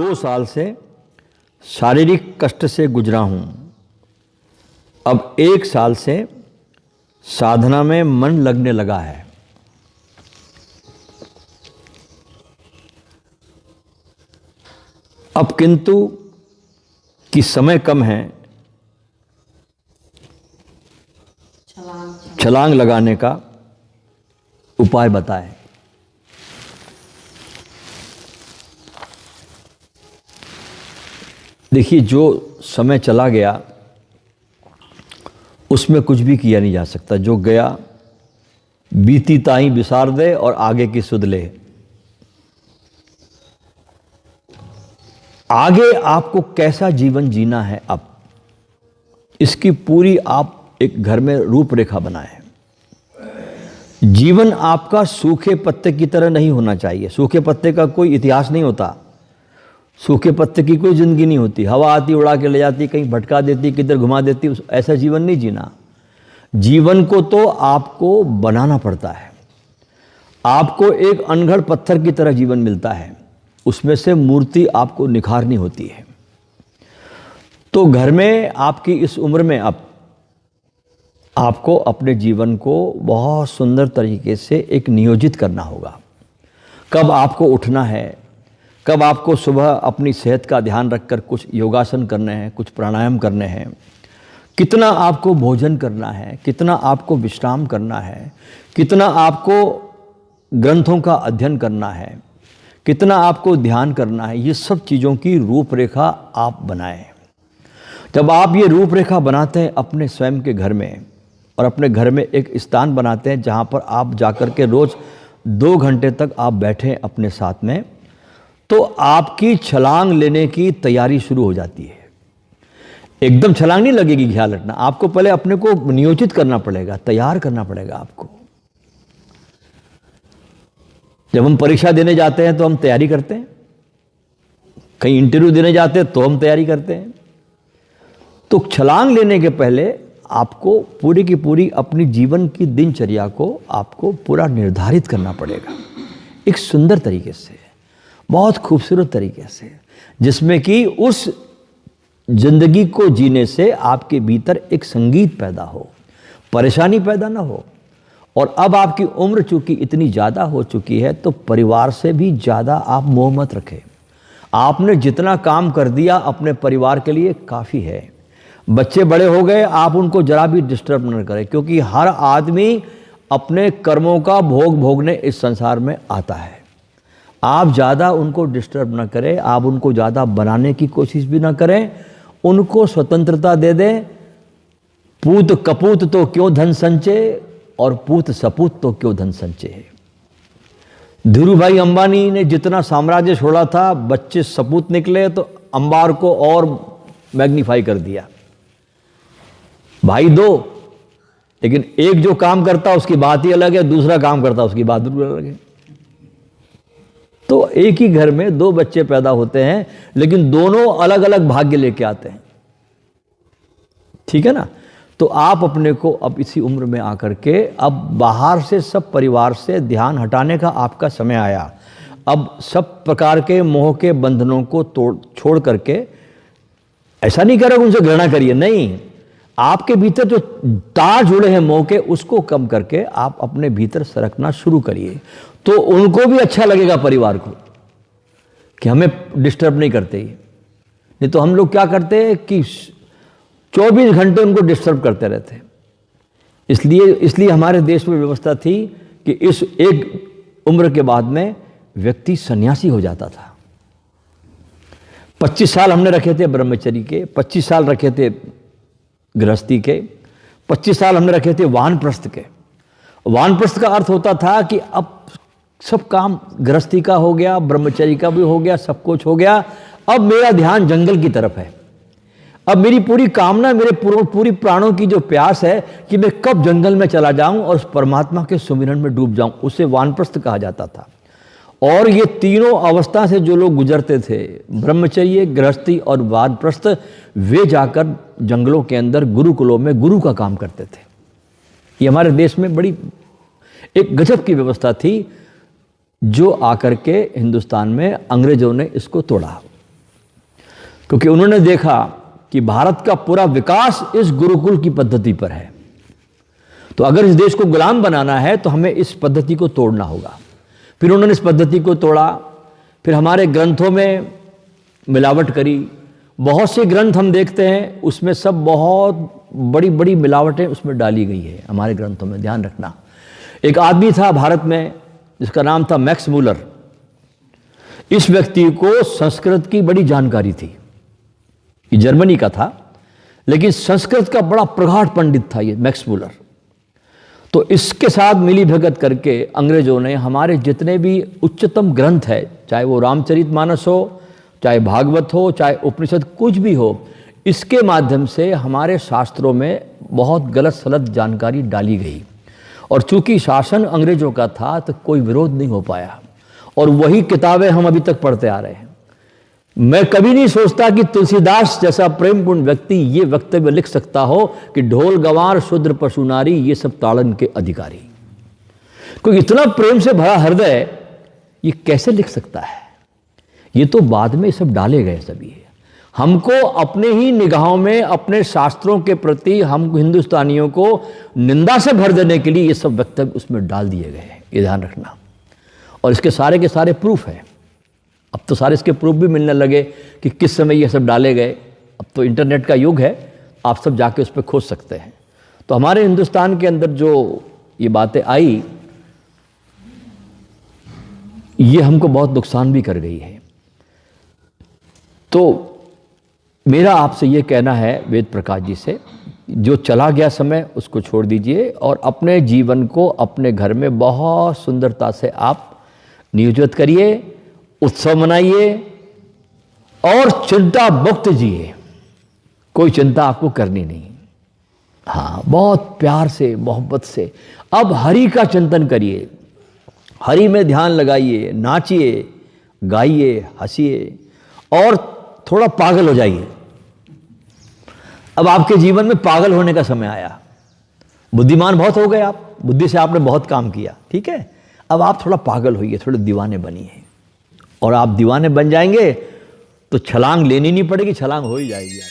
2 साल से शारीरिक कष्ट से गुजरा हूँ। अब 1 साल से साधना में मन लगने लगा है। अब किंतु कि समय कम है, छलांग लगाने का उपाय बताएं। देखिए, जो समय चला गया उसमें कुछ भी किया नहीं जा सकता। जो गया बीती ताई बिसार दे और आगे की सुध ले। आगे आपको कैसा जीवन जीना है, अब इसकी पूरी आप एक घर में रूपरेखा बनाएं। जीवन आपका सूखे पत्ते की तरह नहीं होना चाहिए। सूखे पत्ते का कोई इतिहास नहीं होता। सूखे पत्ते की कोई जिंदगी नहीं होती। हवा आती उड़ा के ले जाती, कहीं भटका देती, किधर घुमा देती। ऐसा जीवन नहीं जीना। जीवन को तो आपको बनाना पड़ता है। आपको एक अनगढ़ पत्थर की तरह जीवन मिलता है, उसमें से मूर्ति आपको निखारनी होती है। तो घर में आपकी इस उम्र में अब आपको अपने जीवन को बहुत सुंदर तरीके से एक नियोजित करना होगा। कब आपको उठना है, कब आपको सुबह अपनी सेहत का ध्यान रखकर कुछ योगासन करने हैं, कुछ प्राणायाम करने हैं, कितना आपको भोजन करना है, कितना आपको विश्राम करना है, कितना आपको ग्रंथों का अध्ययन करना है, कितना आपको ध्यान करना है, ये सब चीज़ों की रूपरेखा आप बनाएं। जब आप ये रूपरेखा बनाते हैं अपने स्वयं के घर में, और अपने घर में एक स्थान बनाते हैं जहाँ पर आप जाकर के रोज़ 2 घंटे तक आप बैठें अपने साथ में, तो आपकी छलांग लेने की तैयारी शुरू हो जाती है। एकदम छलांग नहीं लगेगी, ख्याल रखना। आपको पहले अपने को नियोजित करना पड़ेगा, तैयार करना पड़ेगा आपको। जब हम परीक्षा देने जाते हैं तो हम तैयारी करते हैं, कहीं इंटरव्यू देने जाते हैं तो हम तैयारी करते हैं। तो छलांग लेने के पहले आपको पूरी की पूरी अपनी जीवन की दिनचर्या को आपको पूरा निर्धारित करना पड़ेगा, एक सुंदर तरीके से, बहुत खूबसूरत तरीके से, जिसमें कि उस जिंदगी को जीने से आपके भीतर एक संगीत पैदा हो, परेशानी पैदा ना हो। और अब आपकी उम्र चूंकि इतनी ज़्यादा हो चुकी है, तो परिवार से भी ज़्यादा आप मोह मत रखें। आपने जितना काम कर दिया अपने परिवार के लिए काफ़ी है। बच्चे बड़े हो गए, आप उनको जरा भी डिस्टर्ब न करें, क्योंकि हर आदमी अपने कर्मों का भोग भोगने इस संसार में आता है। आप ज़्यादा उनको डिस्टर्ब न करें, आप उनको ज़्यादा बनाने की कोशिश भी ना करें, उनको स्वतंत्रता दे दें। पूत कपूत तो क्यों धन संचय, और पूत सपूत तो क्यों धन संचय। धीरूभाई अंबानी ने जितना साम्राज्य छोड़ा था, बच्चे सपूत निकले तो अंबार को और मैग्नीफाई कर दिया। भाई दो, लेकिन एक जो काम करता उसकी बात ही अलग है, दूसरा काम करता उसकी बात बिल्कुल अलग है। तो एक ही घर में 2 बच्चे पैदा होते हैं, लेकिन दोनों अलग अलग भाग्य लेके आते हैं। ठीक है ना। तो आप अपने को अब इसी उम्र में आकर के अब बाहर से सब परिवार से ध्यान हटाने का आपका समय आया। अब सब प्रकार के मोह के बंधनों को छोड़ करके, ऐसा नहीं करें उनसे घृणा करिए, नहीं, आपके भीतर जो तार जुड़े हैं मोह के, उसको कम करके आप अपने भीतर सरकना शुरू करिए। तो उनको भी अच्छा लगेगा, परिवार को, कि हमें डिस्टर्ब नहीं करते। नहीं तो हम लोग क्या करते हैं कि 24 घंटे उनको डिस्टर्ब करते रहते हैं। इसलिए हमारे देश में व्यवस्था थी कि इस एक उम्र के बाद में व्यक्ति सन्यासी हो जाता था। 25 साल हमने रखे थे ब्रह्मचर्य के, 25 साल रखे थे गृहस्थी के, 25 साल हमने रखे थे वानप्रस्थ के। वानप्रस्थ का अर्थ होता था कि अब सब काम गृहस्थी का हो गया, ब्रह्मचर्य का भी हो गया, सब कुछ हो गया, अब मेरा ध्यान जंगल की तरफ है। अब मेरी पूरी कामना, मेरे पूरी प्राणों की जो प्यास है कि मैं कब जंगल में चला जाऊं और उस परमात्मा के सुमिरन में डूब जाऊं, उसे वानप्रस्थ कहा जाता था। और ये तीनों अवस्था से जो लोग गुजरते थे, ब्रह्मचर्य, गृहस्थी और वानप्रस्थ, वे जाकर जंगलों के अंदर गुरुकुलों में गुरु का काम करते थे। ये हमारे देश में बड़ी एक गजब की व्यवस्था थी, जो आकर के हिंदुस्तान में अंग्रेजों ने इसको तोड़ा। क्योंकि उन्होंने देखा कि भारत का पूरा विकास इस गुरुकुल की पद्धति पर है। तो अगर इस देश को गुलाम बनाना है तो हमें इस पद्धति को तोड़ना होगा। फिर उन्होंने इस पद्धति को तोड़ा, फिर हमारे ग्रंथों में मिलावट करी। बहुत से ग्रंथ हम देखते हैं उसमें सब बहुत बड़ी बड़ी मिलावटें उसमें डाली गई है हमारे ग्रंथों में, ध्यान रखना। एक आदमी था भारत में जिसका नाम था मैक्स मूलर। इस व्यक्ति को संस्कृत की बड़ी जानकारी थी। ये जर्मनी का था, लेकिन संस्कृत का बड़ा प्रगाढ़ पंडित था ये मैक्स मूलर। तो इसके साथ मिली भगत करके अंग्रेजों ने हमारे जितने भी उच्चतम ग्रंथ है, चाहे वो रामचरितमानस हो, चाहे भागवत हो, चाहे उपनिषद, कुछ भी हो, इसके माध्यम से हमारे शास्त्रों में बहुत गलत सलत जानकारी डाली गई। और चूंकि शासन अंग्रेजों का था तो कोई विरोध नहीं हो पाया, और वही किताबें हम अभी तक पढ़ते आ रहे हैं। मैं कभी नहीं सोचता कि तुलसीदास जैसा प्रेमपूर्ण व्यक्ति ये वक्तव्य लिख सकता हो कि ढोल गंवार शूद्र पशु नारी ये सब ताड़न के अधिकारी। कोई इतना प्रेम से भरा हृदय ये कैसे लिख सकता है? ये तो बाद में सब डाले गए सभी। हमको अपने ही निगाहों में अपने शास्त्रों के प्रति हम हिंदुस्तानियों को निंदा से भर देने के लिए ये सब वक्तव्य उसमें डाल दिए गए हैं, ये ध्यान रखना। और इसके सारे के सारे प्रूफ है। अब तो सारे इसके प्रूफ भी मिलने लगे कि किस समय ये सब डाले गए। अब तो इंटरनेट का युग है, आप सब जाके उस पर खोज सकते हैं। तो हमारे हिंदुस्तान के अंदर जो ये बातें आई, ये हमको बहुत नुकसान भी कर गई है। तो मेरा आपसे ये कहना है वेद प्रकाश जी से, जो चला गया समय उसको छोड़ दीजिए और अपने जीवन को अपने घर में बहुत सुंदरता से आप नियोजित करिए, उत्सव मनाइए और चिंता मुक्त जिए। कोई चिंता आपको करनी नहीं। हाँ, बहुत प्यार से मोहब्बत से अब हरि का चिंतन करिए, हरि में ध्यान लगाइए, नाचिए, गाइए, हंसिए और थोड़ा पागल हो जाइए। अब आपके जीवन में पागल होने का समय आया। बुद्धिमान बहुत हो गए आप, बुद्धि से आपने बहुत काम किया, ठीक है। अब आप थोड़ा पागल होइए, थोड़े दीवाने बनिए। और आप दीवाने बन जाएंगे तो छलांग लेनी नहीं पड़ेगी, छलांग हो ही जाएगी आप।